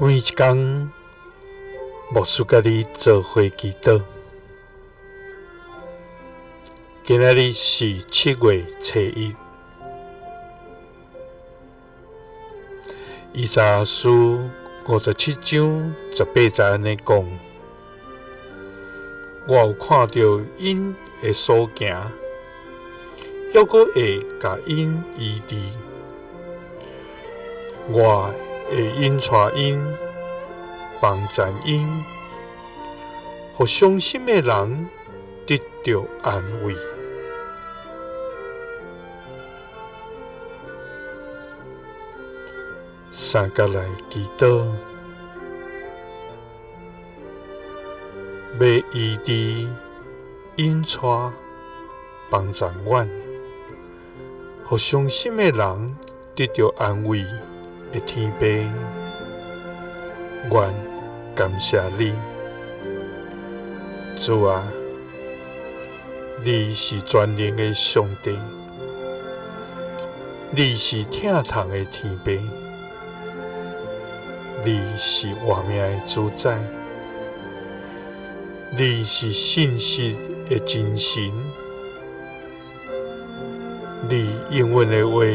每一天，牧师甲你做伙祈祷。今仔日是7月初1。以赛亚书57章18节安尼讲：我有看到因的所行，还阁会甲因医治。我会引带因，帮助因，互伤心的人得到安慰。三角来祈祷，要医治、引带、帮助阮，互伤心的人得到安慰的天父，阮感谢你，主啊，你是全能的上帝，你是疼痛的天父，你是活命的主宰，你是信实的真神，你永远的话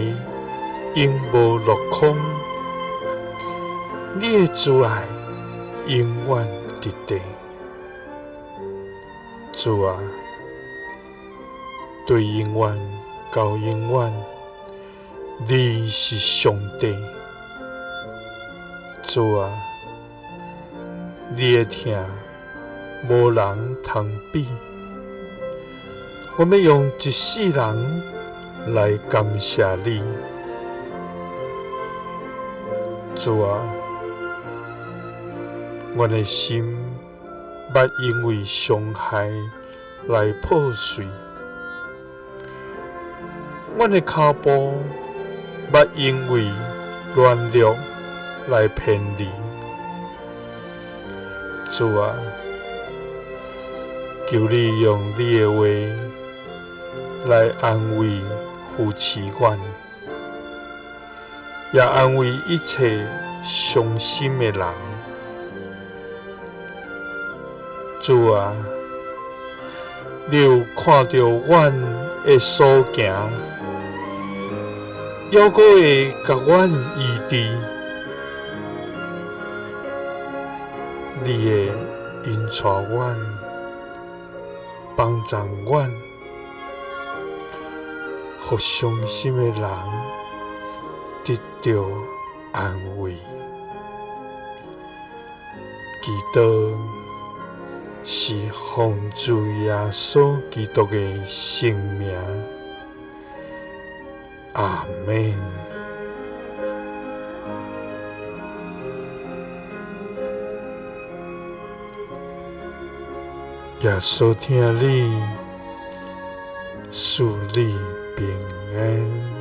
永无落空，你的慈爱永远伫地。主啊，对永远到永远，你是上帝。主啊，你的疼无人通比，我们用一世人来感谢你。主啊，我的心捌因为伤害来破碎，我的脚步捌因为软弱来偏离。主啊，求你用你的话来安慰扶持阮，也安慰一切伤心的人。主啊，你有看到阮的所行，还阁会甲阮医治。你会引带阮，帮助阮，互伤心的人得到安慰。祈祷是奉主耶稣基督的圣名，阿们。耶稣听你，赐你平安。